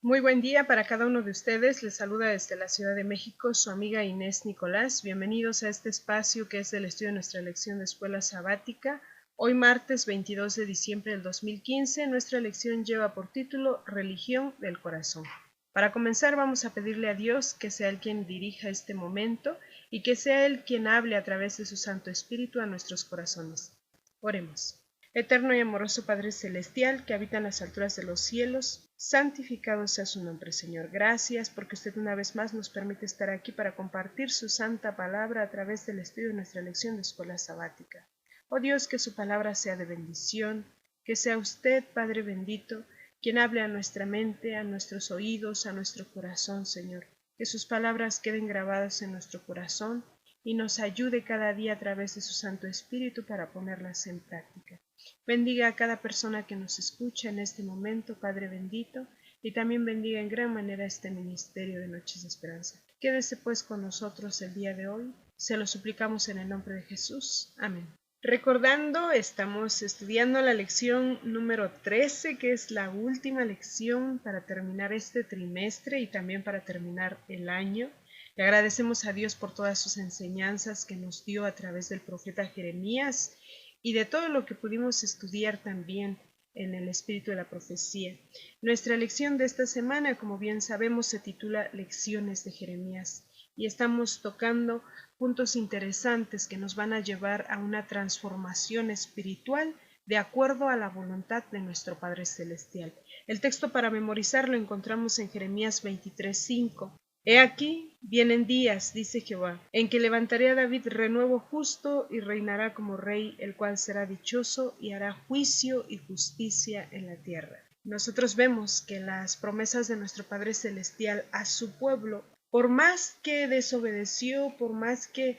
Muy buen día para cada uno de ustedes. Les saluda desde la Ciudad de México su amiga Inés Nicolás. Bienvenidos a este espacio que es el estudio de nuestra lección de escuela sabática. Hoy martes 22 de diciembre del 2015, nuestra lección lleva por título Religión del Corazón. Para comenzar vamos a pedirle a Dios que sea Él quien dirija este momento y que sea Él quien hable a través de su Santo Espíritu a nuestros corazones. Oremos. Eterno y amoroso Padre Celestial, que habita en las alturas de los cielos, santificado sea su nombre, Señor. Gracias porque usted una vez más nos permite estar aquí para compartir su santa palabra a través del estudio de nuestra lección de escuela sabática. Oh Dios, que su palabra sea de bendición, que sea usted, Padre bendito, quien hable a nuestra mente, a nuestros oídos, a nuestro corazón, Señor. Que sus palabras queden grabadas en nuestro corazón y nos ayude cada día a través de su Santo Espíritu para ponerlas en práctica. Bendiga a cada persona que nos escucha en este momento, Padre bendito, y también bendiga en gran manera este ministerio de Noches de Esperanza. Quédese pues con nosotros el día de hoy. Se lo suplicamos en el nombre de Jesús. Amén. Recordando, estamos estudiando la lección número 13, que es la última lección para terminar este trimestre y también para terminar el año. Le agradecemos a Dios por todas sus enseñanzas que nos dio a través del profeta Jeremías y de todo lo que pudimos estudiar también en el espíritu de la profecía. Nuestra lección de esta semana, como bien sabemos, se titula Lecciones de Jeremías y estamos tocando puntos interesantes que nos van a llevar a una transformación espiritual de acuerdo a la voluntad de nuestro Padre Celestial. El texto para memorizar lo encontramos en Jeremías 23:5. He aquí, vienen días, dice Jehová, en que levantaré a David renuevo justo y reinará como rey, el cual será dichoso y hará juicio y justicia en la tierra. Nosotros vemos que las promesas de nuestro Padre Celestial a su pueblo, por más que desobedeció, por más que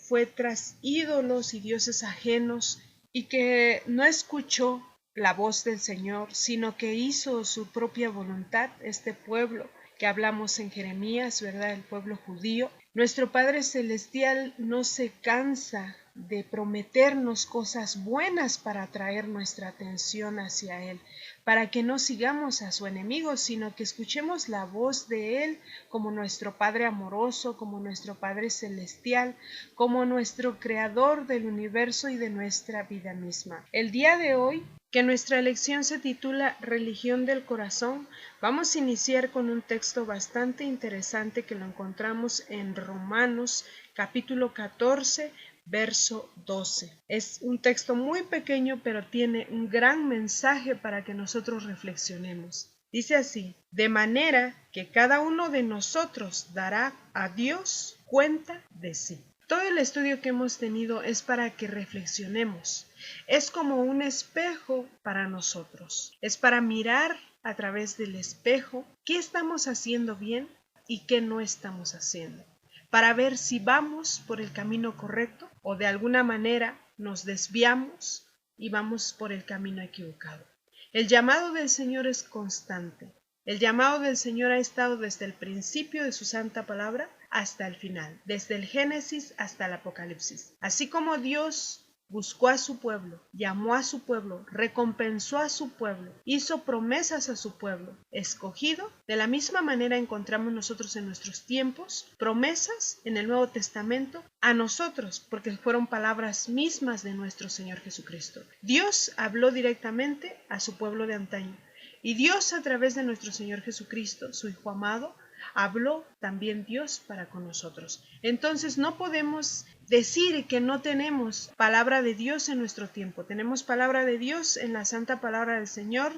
fue tras ídolos y dioses ajenos y que no escuchó la voz del Señor, sino que hizo su propia voluntad, este pueblo que hablamos en Jeremías, ¿verdad? El pueblo judío. Nuestro Padre Celestial no se cansa de prometernos cosas buenas para atraer nuestra atención hacia Él, para que no sigamos a su enemigo, sino que escuchemos la voz de Él como nuestro Padre amoroso, como nuestro Padre Celestial, como nuestro Creador del universo y de nuestra vida misma. El día de hoy, que nuestra lección se titula Religión del Corazón, vamos a iniciar con un texto bastante interesante que lo encontramos en Romanos capítulo 14, verso 12. Es un texto muy pequeño, pero tiene un gran mensaje para que nosotros reflexionemos. Dice así: de manera que cada uno de nosotros dará a Dios cuenta de sí. Todo el estudio que hemos tenido es para que reflexionemos. Es como un espejo para nosotros. Es para mirar a través del espejo qué estamos haciendo bien y qué no estamos haciendo, para ver si vamos por el camino correcto o de alguna manera nos desviamos y vamos por el camino equivocado. El llamado del Señor es constante. El llamado del Señor ha estado desde el principio de su santa palabra hasta el final, desde el Génesis hasta el Apocalipsis. Así como Dios buscó a su pueblo, llamó a su pueblo, recompensó a su pueblo, hizo promesas a su pueblo escogido, de la misma manera encontramos nosotros en nuestros tiempos promesas en el Nuevo Testamento a nosotros, porque fueron palabras mismas de nuestro Señor Jesucristo. Dios habló directamente a su pueblo de antaño, y Dios a través de nuestro Señor Jesucristo, su Hijo amado, habló también Dios para con nosotros. Entonces no podemos decir que no tenemos palabra de Dios en nuestro tiempo. Tenemos palabra de Dios en la santa palabra del Señor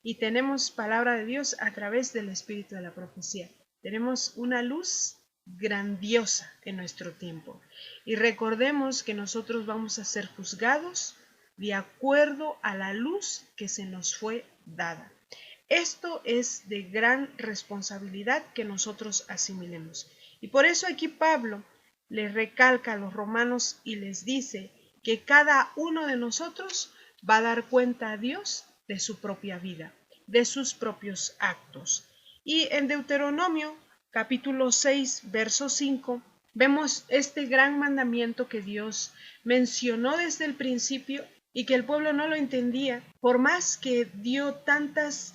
y tenemos palabra de Dios a través del espíritu de la profecía. Tenemos una luz grandiosa en nuestro tiempo. Y recordemos que nosotros vamos a ser juzgados de acuerdo a la luz que se nos fue dada. Esto es de gran responsabilidad que nosotros asimilemos. Y por eso aquí Pablo les recalca a los romanos y les dice que cada uno de nosotros va a dar cuenta a Dios de su propia vida, de sus propios actos. Y en Deuteronomio capítulo 6, verso 5, vemos este gran mandamiento que Dios mencionó desde el principio y que el pueblo no lo entendía, por más que dio tantas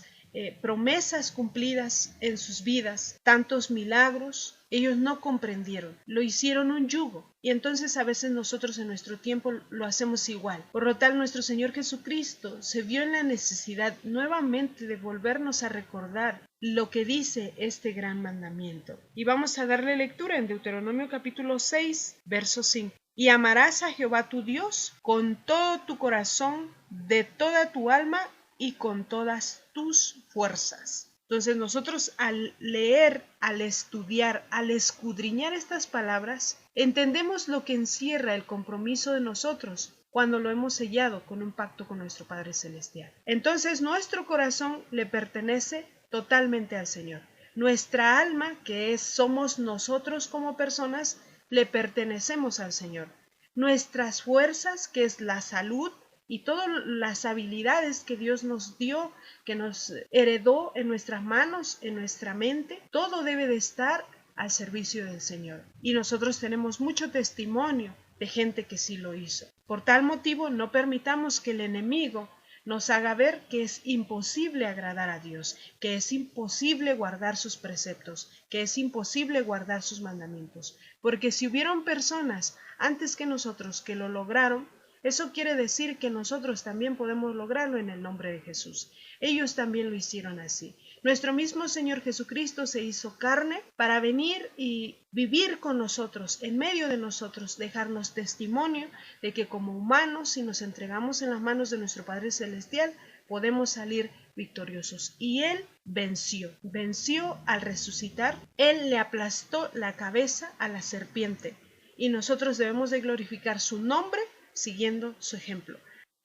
promesas cumplidas en sus vidas, tantos milagros, ellos no comprendieron, lo hicieron un yugo. Y entonces a veces nosotros en nuestro tiempo lo hacemos igual. Por lo tal, nuestro Señor Jesucristo se vio en la necesidad nuevamente de volvernos a recordar lo que dice este gran mandamiento. Y vamos a darle lectura en Deuteronomio capítulo 6, verso 5. Y amarás a Jehová tu Dios con todo tu corazón, de toda tu alma y con todas tus fuerzas. Entonces nosotros al leer, al estudiar, al escudriñar estas palabras, entendemos lo que encierra el compromiso de nosotros cuando lo hemos sellado con un pacto con nuestro Padre Celestial. Entonces nuestro corazón le pertenece totalmente al Señor. Nuestra alma, que somos nosotros como personas, le pertenecemos al Señor. Nuestras fuerzas, que es la salud, y todas las habilidades que Dios nos dio, que nos heredó en nuestras manos, en nuestra mente, todo debe de estar al servicio del Señor. Y nosotros tenemos mucho testimonio de gente que sí lo hizo. Por tal motivo, no permitamos que el enemigo nos haga ver que es imposible agradar a Dios, que es imposible guardar sus preceptos, que es imposible guardar sus mandamientos. Porque si hubieron personas antes que nosotros que lo lograron, eso quiere decir que nosotros también podemos lograrlo en el nombre de Jesús. Ellos también lo hicieron así. Nuestro mismo Señor Jesucristo se hizo carne para venir y vivir con nosotros, en medio de nosotros, dejarnos testimonio de que como humanos, si nos entregamos en las manos de nuestro Padre Celestial, podemos salir victoriosos. Y Él venció al resucitar. Él le aplastó la cabeza a la serpiente. Y nosotros debemos de glorificar su nombre siguiendo su ejemplo.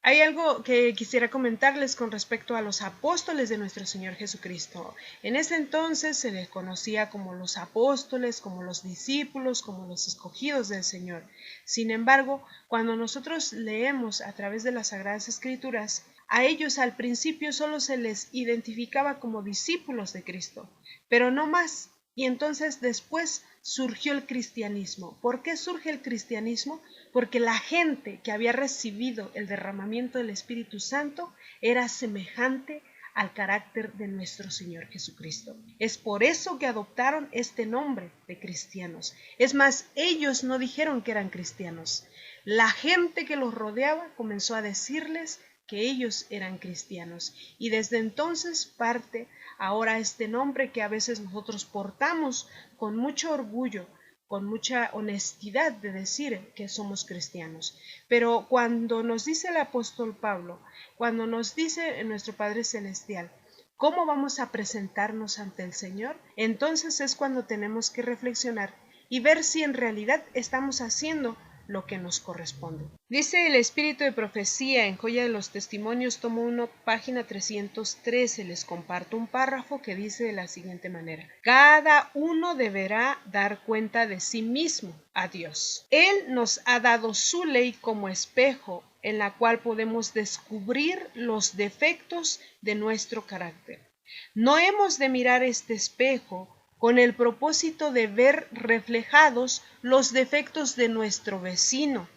Hay algo que quisiera comentarles con respecto a los apóstoles de nuestro Señor Jesucristo. En ese entonces se les conocía como los apóstoles, como los discípulos, como los escogidos del Señor. Sin embargo, cuando nosotros leemos a través de las Sagradas Escrituras, a ellos al principio solo se les identificaba como discípulos de Cristo, pero no más. Y entonces después surgió el cristianismo. ¿Por qué surge el cristianismo? Porque la gente que había recibido el derramamiento del Espíritu Santo era semejante al carácter de nuestro Señor Jesucristo. Es por eso que adoptaron este nombre de cristianos. Es más, ellos no dijeron que eran cristianos. La gente que los rodeaba comenzó a decirles que ellos eran cristianos. Y desde entonces parte ahora este nombre que a veces nosotros portamos con mucho orgullo, con mucha honestidad de decir que somos cristianos. Pero cuando nos dice el apóstol Pablo, cuando nos dice nuestro Padre Celestial, ¿cómo vamos a presentarnos ante el Señor? Entonces es cuando tenemos que reflexionar y ver si en realidad estamos haciendo lo que nos corresponde. Dice el Espíritu de Profecía en Joya de los Testimonios, tomo 1, página 313, les comparto un párrafo que dice de la siguiente manera: cada uno deberá dar cuenta de sí mismo a Dios. Él nos ha dado su ley como espejo en la cual podemos descubrir los defectos de nuestro carácter. No hemos de mirar este espejo con el propósito de ver reflejados los defectos de nuestro vecino,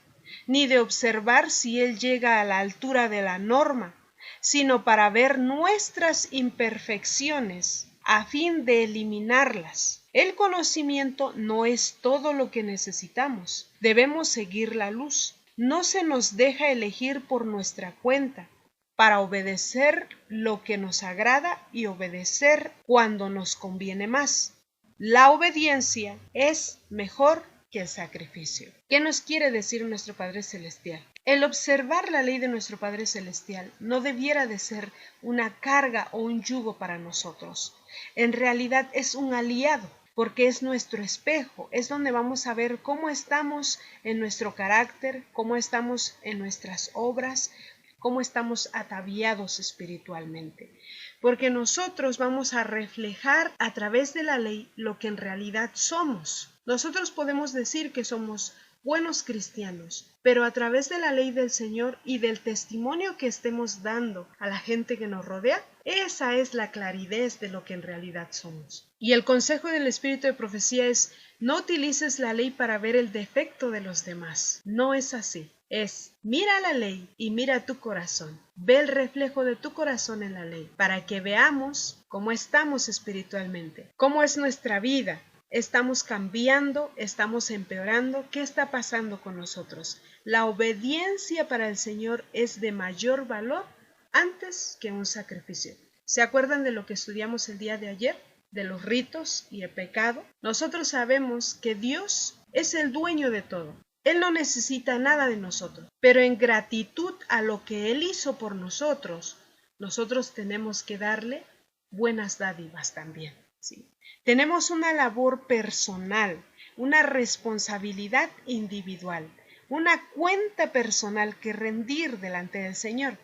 ni de observar si él llega a la altura de la norma, sino para ver nuestras imperfecciones a fin de eliminarlas. El conocimiento no es todo lo que necesitamos. Debemos seguir la luz. No se nos deja elegir por nuestra cuenta, para obedecer lo que nos agrada y obedecer cuando nos conviene más. La obediencia es mejor que el sacrificio. ¿Qué nos quiere decir nuestro Padre Celestial? El observar la ley de nuestro Padre Celestial no debiera de ser una carga o un yugo para nosotros. En realidad es un aliado, porque es nuestro espejo, es donde vamos a ver cómo estamos en nuestro carácter, cómo estamos en nuestras obras, cómo estamos ataviados espiritualmente. Porque nosotros vamos a reflejar a través de la ley lo que en realidad somos. Nosotros podemos decir que somos buenos cristianos, pero a través de la ley del Señor y del testimonio que estemos dando a la gente que nos rodea, esa es la claridad de lo que en realidad somos. Y el consejo del Espíritu de Profecía es: no utilices la ley para ver el defecto de los demás. No es así. es: mira la ley y mira tu corazón. Ve el reflejo de tu corazón en la ley, para que veamos cómo estamos espiritualmente, cómo es nuestra vida. ¿Estamos cambiando? ¿Estamos empeorando? ¿Qué está pasando con nosotros? La obediencia para el Señor es de mayor valor antes que un sacrificio. ¿Se acuerdan de lo que estudiamos el día de ayer? De los ritos y el pecado. Nosotros sabemos que Dios es el dueño de todo. Él no necesita nada de nosotros, pero en gratitud a lo que Él hizo por nosotros, nosotros tenemos que darle buenas dádivas también, ¿sí? Tenemos una labor personal, una responsabilidad individual, una cuenta personal que rendir delante del Señor.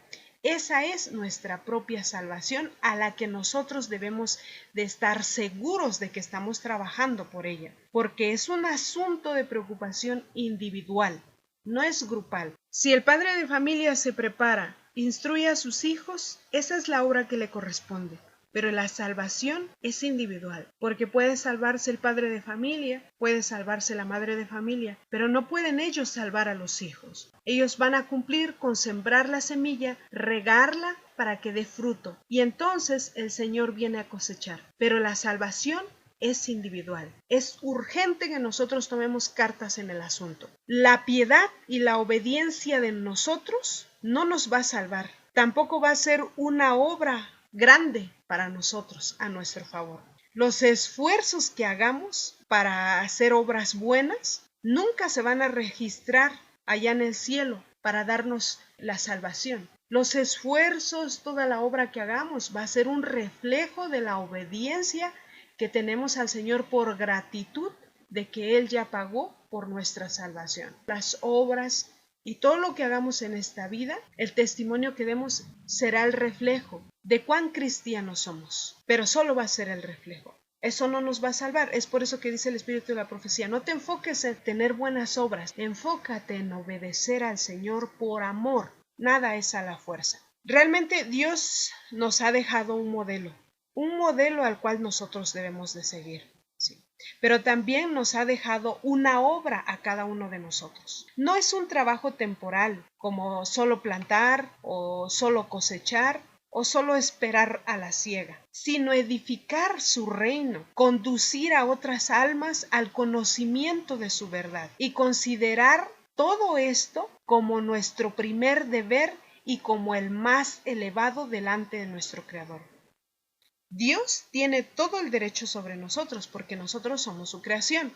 Esa es nuestra propia salvación, a la que nosotros debemos de estar seguros de que estamos trabajando por ella, porque es un asunto de preocupación individual, no es grupal. Si el padre de familia se prepara, instruye a sus hijos, esa es la obra que le corresponde. Pero la salvación es individual, porque puede salvarse el padre de familia, puede salvarse la madre de familia, pero no pueden ellos salvar a los hijos. Ellos van a cumplir con sembrar la semilla, regarla para que dé fruto, y entonces el Señor viene a cosechar. Pero la salvación es individual. Es urgente que nosotros tomemos cartas en el asunto. La piedad y la obediencia de nosotros no nos va a salvar. Tampoco va a ser una obra grande para nosotros a nuestro favor. Los esfuerzos que hagamos para hacer obras buenas nunca se van a registrar allá en el cielo para darnos la salvación. Los esfuerzos, toda la obra que hagamos va a ser un reflejo de la obediencia que tenemos al Señor por gratitud de que Él ya pagó por nuestra salvación. Las obras y todo lo que hagamos en esta vida, el testimonio que demos será el reflejo de cuán cristianos somos, pero solo va a ser el reflejo. Eso no nos va a salvar. Es por eso que dice el Espíritu de la Profecía: no te enfoques en tener buenas obras, enfócate en obedecer al Señor por amor. Nada es a la fuerza. Realmente Dios nos ha dejado un modelo al cual nosotros debemos de seguir. Sí. Pero también nos ha dejado una obra a cada uno de nosotros. No es un trabajo temporal, como solo plantar o solo cosechar o solo esperar a la siega, sino edificar su reino, conducir a otras almas al conocimiento de su verdad y considerar todo esto como nuestro primer deber y como el más elevado delante de nuestro Creador. Dios tiene todo el derecho sobre nosotros porque nosotros somos su creación.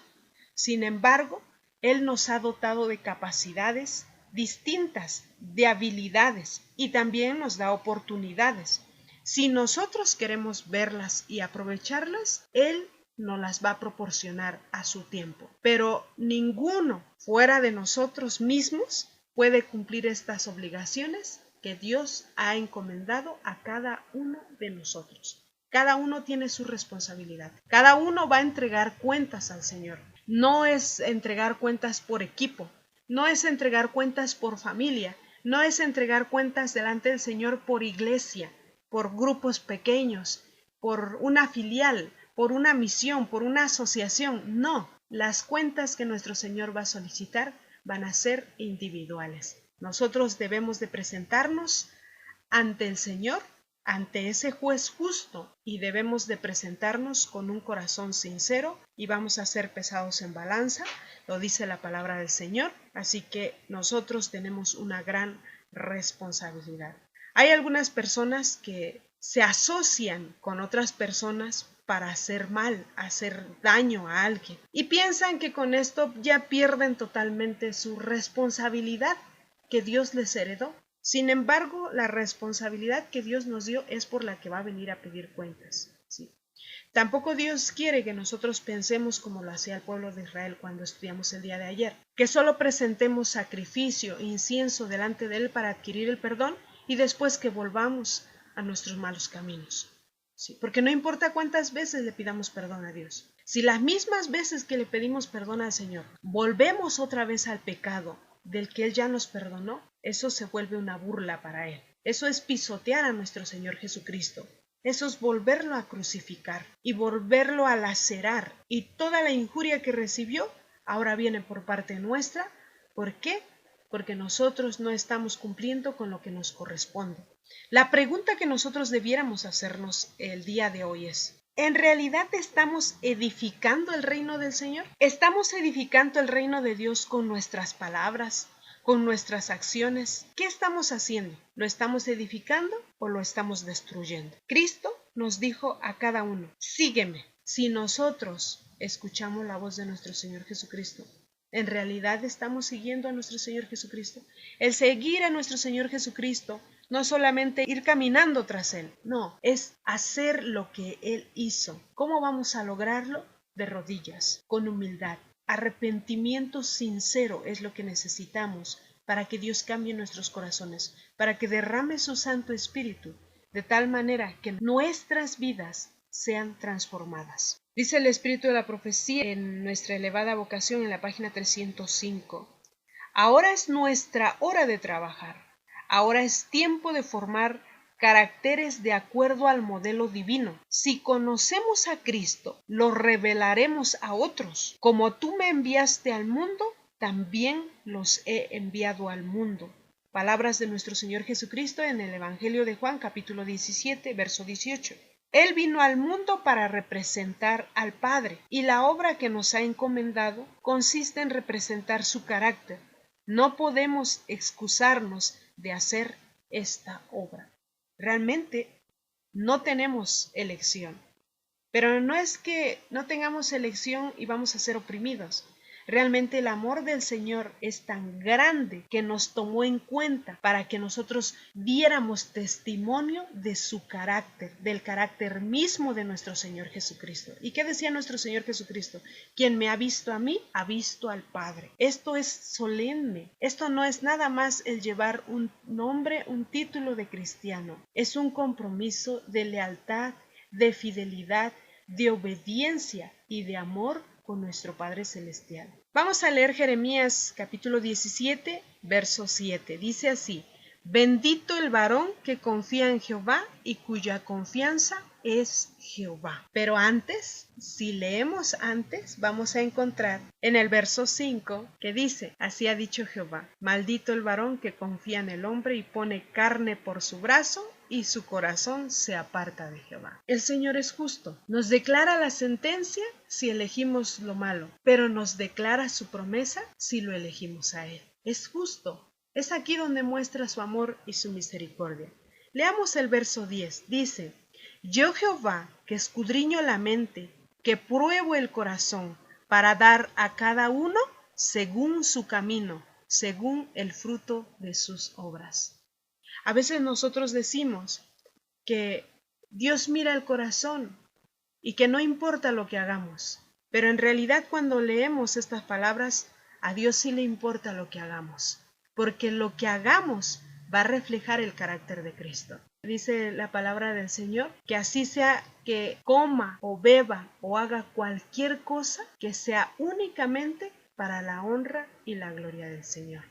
Sin embargo, Él nos ha dotado de capacidades distintas, de habilidades, y también nos da oportunidades. Si nosotros queremos verlas y aprovecharlas, Él nos las va a proporcionar a su tiempo. Pero ninguno fuera de nosotros mismos puede cumplir estas obligaciones que Dios ha encomendado a cada uno de nosotros. Cada uno tiene su responsabilidad. Cada uno va a entregar cuentas al Señor. No es entregar cuentas por equipo, no es entregar cuentas por familia, no es entregar cuentas delante del Señor por iglesia, por grupos pequeños, por una filial, por una misión, por una asociación. No, las cuentas que nuestro Señor va a solicitar van a ser individuales. Nosotros debemos de presentarnos ante el Señor, ante ese juez justo, y debemos de presentarnos con un corazón sincero y vamos a ser pesados en balanza, lo dice la palabra del Señor, así que nosotros tenemos una gran responsabilidad. Hay algunas personas que se asocian con otras personas para hacer mal, hacer daño a alguien y piensan que con esto ya pierden totalmente su responsabilidad que Dios les heredó. Sin embargo, la responsabilidad que Dios nos dio es por la que va a venir a pedir cuentas, ¿sí? Tampoco Dios quiere que nosotros pensemos como lo hacía el pueblo de Israel cuando estudiamos el día de ayer, que solo presentemos sacrificio, incienso delante de Él para adquirir el perdón y después que volvamos a nuestros malos caminos, ¿sí? Porque no importa cuántas veces le pidamos perdón a Dios. Si las mismas veces que le pedimos perdón al Señor volvemos otra vez al pecado del que Él ya nos perdonó, eso se vuelve una burla para Él. Eso es pisotear a nuestro Señor Jesucristo. Eso es volverlo a crucificar y volverlo a lacerar. Y toda la injuria que recibió ahora viene por parte nuestra. ¿Por qué? porque nosotros no estamos cumpliendo con lo que nos corresponde. La pregunta que nosotros debiéramos hacernos el día de hoy es: ¿en realidad estamos edificando el reino del Señor? ¿Estamos edificando el reino de Dios con nuestras palabras, con nuestras acciones? ¿Qué estamos haciendo? ¿Lo estamos edificando o lo estamos destruyendo? Cristo nos dijo a cada uno: sígueme. Si nosotros escuchamos la voz de nuestro Señor Jesucristo, ¿en realidad estamos siguiendo a nuestro Señor Jesucristo? El seguir a nuestro Señor Jesucristo no solamente ir caminando tras Él, no, es hacer lo que Él hizo. ¿Cómo vamos a lograrlo? De rodillas, con humildad. Arrepentimiento sincero es lo que necesitamos para que Dios cambie nuestros corazones, para que derrame su Santo Espíritu, de tal manera que nuestras vidas sean transformadas. Dice el Espíritu de la Profecía en nuestra elevada vocación en la página 305. Ahora es nuestra hora de trabajar. Ahora es tiempo de formar caracteres de acuerdo al modelo divino. Si conocemos a Cristo, lo revelaremos a otros. Como tú me enviaste al mundo, también los he enviado al mundo. Palabras de nuestro Señor Jesucristo en el Evangelio de Juan, capítulo 17, verso 18. Él vino al mundo para representar al Padre, y la obra que nos ha encomendado consiste en representar su carácter. No podemos excusarnos de hacer esta obra. Realmente no tenemos elección. Pero no es que no tengamos elección y vamos a ser oprimidos. Realmente el amor del Señor es tan grande que nos tomó en cuenta para que nosotros diéramos testimonio de su carácter, del carácter mismo de nuestro Señor Jesucristo. ¿Y qué decía nuestro Señor Jesucristo? Quien me ha visto a mí, ha visto al Padre. Esto es solemne. Esto no es nada más el llevar un nombre, un título de cristiano. Es un compromiso de lealtad, de fidelidad, de obediencia y de amor con nuestro Padre Celestial. Vamos a leer Jeremías capítulo 17, verso 7. Dice así: bendito el varón que confía en Jehová y cuya confianza es Jehová. Pero antes, si leemos antes, vamos a encontrar en el verso 5 que dice: así ha dicho Jehová, maldito el varón que confía en el hombre y pone carne por su brazo y su corazón se aparta de Jehová. El Señor es justo, nos declara la sentencia si elegimos lo malo, pero nos declara su promesa si lo elegimos a Él. Es justo. Es aquí donde muestra su amor y su misericordia. Leamos el verso 10. Dice: yo Jehová, que escudriño la mente, que pruebo el corazón, para dar a cada uno según su camino, según el fruto de sus obras. A veces nosotros decimos que Dios mira el corazón y que no importa lo que hagamos, pero en realidad cuando leemos estas palabras, a Dios sí le importa lo que hagamos, porque lo que hagamos va a reflejar el carácter de Cristo. Dice la palabra del Señor que así sea que coma o beba o haga cualquier cosa que sea únicamente para la honra y la gloria del Señor.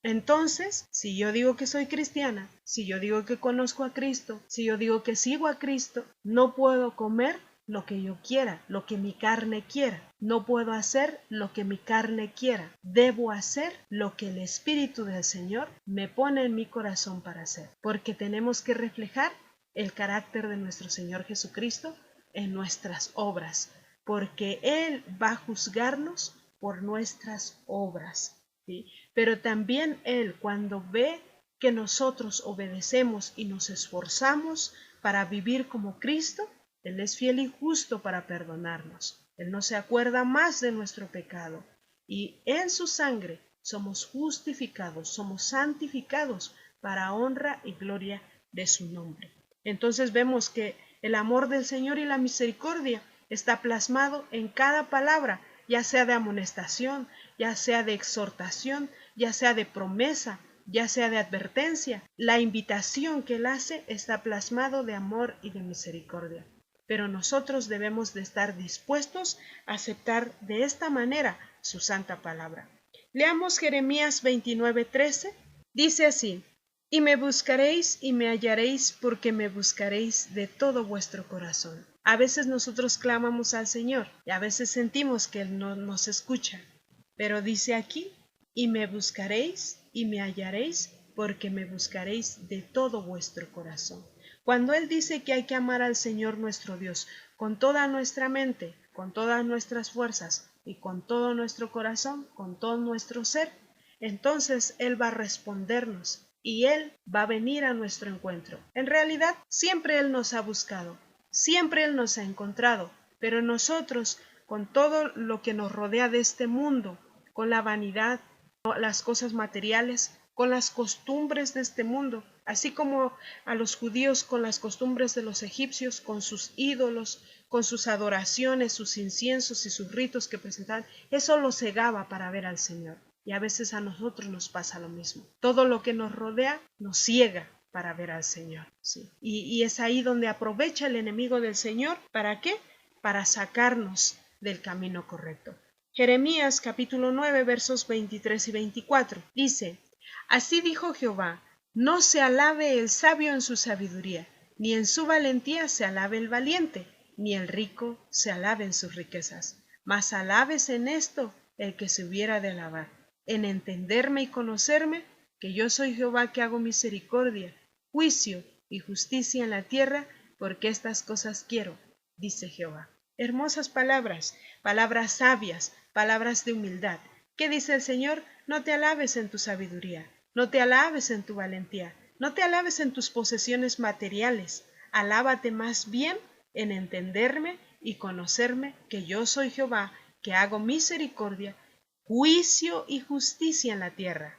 Entonces, si yo digo que soy cristiana, si yo digo que conozco a Cristo, si yo digo que sigo a Cristo, no puedo comer lo que yo quiera, lo que mi carne quiera. No puedo hacer lo que mi carne quiera. Debo hacer lo que el Espíritu del Señor me pone en mi corazón para hacer, porque tenemos que reflejar el carácter de nuestro Señor Jesucristo en nuestras obras, porque Él va a juzgarnos por nuestras obras. ¿Sí? Pero también Él, cuando ve que nosotros obedecemos y nos esforzamos para vivir como Cristo, Él es fiel y justo para perdonarnos. Él no se acuerda más de nuestro pecado y en su sangre somos justificados, somos santificados para honra y gloria de su nombre. Entonces vemos que el amor del Señor y la misericordia está plasmado en cada palabra, ya sea de amonestación, ya sea de exhortación, ya sea de promesa, ya sea de advertencia. La invitación que Él hace está plasmado de amor y de misericordia. Pero nosotros debemos de estar dispuestos a aceptar de esta manera su santa palabra. Leamos Jeremías 29:13. Dice así: y me buscaréis y me hallaréis, porque me buscaréis de todo vuestro corazón. A veces nosotros clamamos al Señor y a veces sentimos que Él no nos escucha, pero dice aquí: y me buscaréis y me hallaréis, porque me buscaréis de todo vuestro corazón. Cuando Él dice que hay que amar al Señor nuestro Dios con toda nuestra mente, con todas nuestras fuerzas y con todo nuestro corazón, con todo nuestro ser, entonces Él va a respondernos y Él va a venir a nuestro encuentro. En realidad, siempre Él nos ha buscado, siempre Él nos ha encontrado, pero nosotros, con todo lo que nos rodea de este mundo, con la vanidad, las cosas materiales, con las costumbres de este mundo, así como a los judíos con las costumbres de los egipcios, con sus ídolos, con sus adoraciones, sus inciensos y sus ritos que presentaban, eso los cegaba para ver al Señor. Y a veces a nosotros nos pasa lo mismo. Todo lo que nos rodea nos ciega para ver al Señor. ¿Sí? Y es ahí donde aprovecha el enemigo del Señor. ¿Para qué? Para sacarnos del camino correcto. Jeremías capítulo 9 versos 23 y 24 dice: Así dijo Jehová, no se alabe el sabio en su sabiduría, ni en su valentía se alabe el valiente, ni el rico se alabe en sus riquezas, mas alabes en esto el que se hubiera de alabar, en entenderme y conocerme, que yo soy Jehová que hago misericordia, juicio y justicia en la tierra, porque estas cosas quiero, dice Jehová. Hermosas palabras, palabras sabias, palabras de humildad. ¿Qué dice el Señor? No te alabes en tu sabiduría, no te alabes en tu valentía, no te alabes en tus posesiones materiales, alábate más bien en entenderme y conocerme, que yo soy Jehová, que hago misericordia, juicio y justicia en la tierra.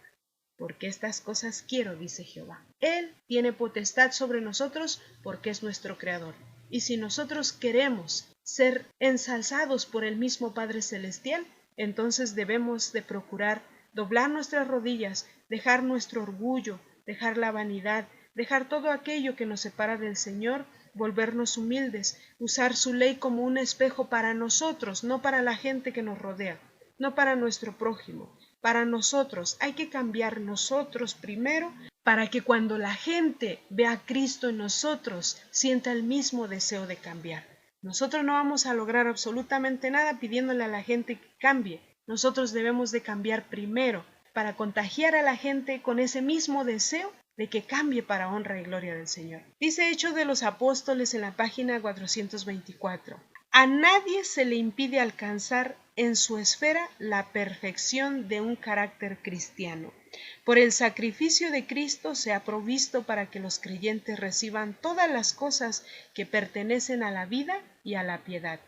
Porque estas cosas quiero, dice Jehová. Él tiene potestad sobre nosotros porque es nuestro Creador. Y si nosotros queremos ser ensalzados por el mismo Padre Celestial, entonces debemos de procurar doblar nuestras rodillas, dejar nuestro orgullo, dejar la vanidad, dejar todo aquello que nos separa del Señor, volvernos humildes, usar su ley como un espejo para nosotros, no para la gente que nos rodea, no para nuestro prójimo. Para nosotros hay que cambiar nosotros primero para que cuando la gente vea a Cristo en nosotros sienta el mismo deseo de cambiar. Nosotros no vamos a lograr absolutamente nada pidiéndole a la gente que cambie. Nosotros debemos de cambiar primero para contagiar a la gente con ese mismo deseo de que cambie para honra y gloria del Señor. Dice Hechos de los Apóstoles en la página 424. A nadie se le impide alcanzar en su esfera la perfección de un carácter cristiano. Por el sacrificio de Cristo se ha provisto para que los creyentes reciban todas las cosas que pertenecen a la vida y a la piedad.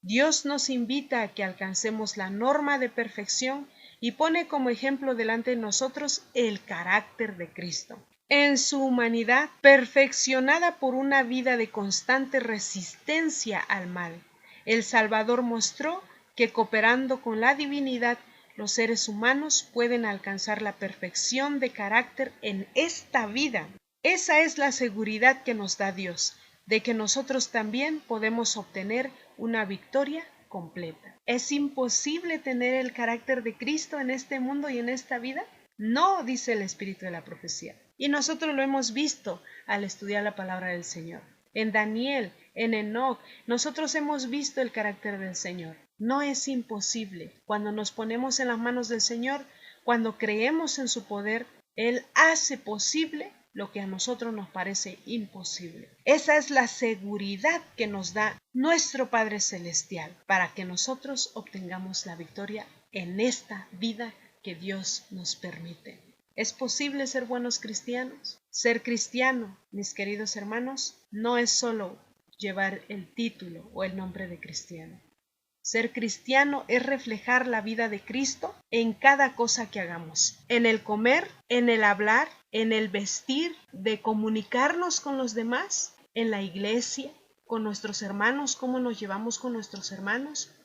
Dios nos invita a que alcancemos la norma de perfección y pone como ejemplo delante de nosotros el carácter de Cristo. En su humanidad, perfeccionada por una vida de constante resistencia al mal, el Salvador mostró que cooperando con la divinidad, los seres humanos pueden alcanzar la perfección de carácter en esta vida. Esa es la seguridad que nos da Dios, de que nosotros también podemos obtener una victoria completa. ¿Es imposible tener el carácter de Cristo en este mundo y en esta vida? No, dice el Espíritu de la profecía. Y nosotros lo hemos visto al estudiar la palabra del Señor. En Daniel, en Enoc, nosotros hemos visto el carácter del Señor. No es imposible. Cuando nos ponemos en las manos del Señor, cuando creemos en su poder, Él hace posible lo que a nosotros nos parece imposible. Esa es la seguridad que nos da nuestro Padre Celestial para que nosotros obtengamos la victoria en esta vida que Dios nos permite. ¿Es posible ser buenos cristianos? Ser cristiano, mis queridos hermanos, no es solo llevar el título o el nombre de cristiano. Ser cristiano es reflejar la vida de Cristo en cada cosa que hagamos, en el comer, en el hablar, en el vestir, de comunicarnos con los demás, en la iglesia, con nuestros hermanos, cómo nos llevamos con nuestros hermanos.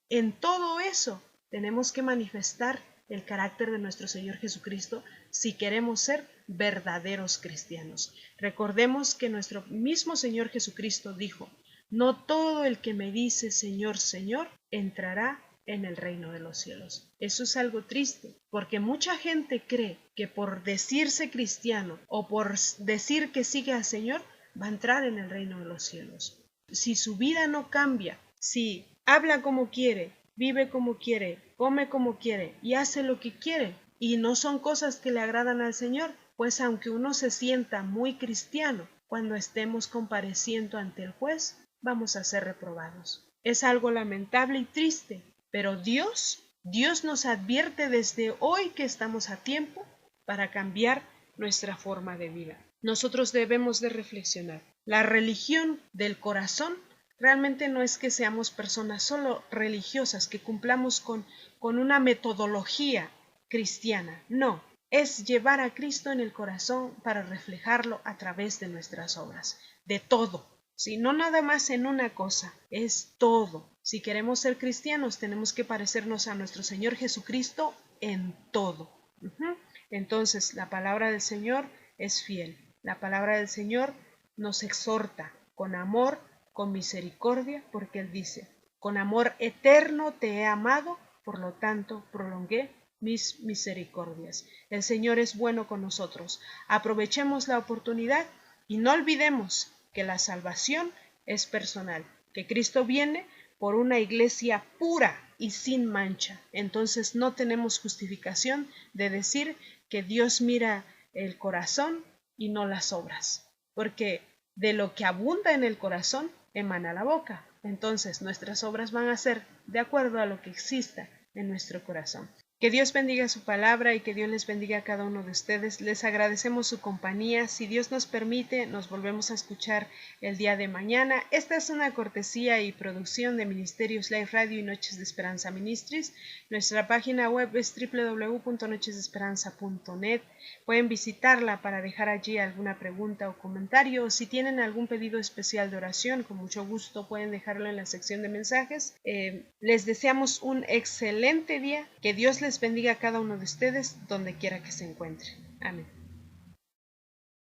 En todo eso tenemos que manifestar el carácter de nuestro Señor Jesucristo si queremos ser verdaderos cristianos. Recordemos que nuestro mismo Señor Jesucristo dijo: no todo el que me dice Señor, Señor, entrará en el reino de los cielos. Eso es algo triste, porque mucha gente cree que por decirse cristiano o por decir que sigue al Señor, va a entrar en el reino de los cielos. Si su vida no cambia, si habla como quiere, vive como quiere, come como quiere y hace lo que quiere, y no son cosas que le agradan al Señor, pues aunque uno se sienta muy cristiano, cuando estemos compareciendo ante el juez, vamos a ser reprobados. Es algo lamentable y triste, pero Dios nos advierte desde hoy que estamos a tiempo para cambiar nuestra forma de vida. Nosotros debemos de reflexionar. La religión del corazón realmente no es que seamos personas solo religiosas, que cumplamos con una metodología cristiana. No, es llevar a Cristo en el corazón para reflejarlo a través de nuestras obras, de todo. Si no nada más en una cosa, es todo. Si queremos ser cristianos, tenemos que parecernos a nuestro Señor Jesucristo en todo. Entonces, la palabra del Señor es fiel. La palabra del Señor nos exhorta con amor, con misericordia, porque Él dice, con amor eterno te he amado, por lo tanto prolongué mis misericordias. El Señor es bueno con nosotros. Aprovechemos la oportunidad y no olvidemos que la salvación es personal, que Cristo viene por una iglesia pura y sin mancha. Entonces no tenemos justificación de decir que Dios mira el corazón y no las obras, porque de lo que abunda en el corazón emana la boca. Entonces nuestras obras van a ser de acuerdo a lo que exista en nuestro corazón. Que Dios bendiga su palabra y que Dios les bendiga a cada uno de ustedes. Les agradecemos su compañía. Si Dios nos permite, nos volvemos a escuchar el día de mañana. Esta es una cortesía y producción de Ministerios Live Radio y Noches de Esperanza Ministries. Nuestra página web es www.nochesdeesperanza.net. Pueden visitarla para dejar allí alguna pregunta o comentario. Si tienen algún pedido especial de oración, con mucho gusto pueden dejarlo en la sección de mensajes. Les deseamos un excelente día. Que Dios les bendiga a cada uno de ustedes donde quiera que se encuentren. Amén.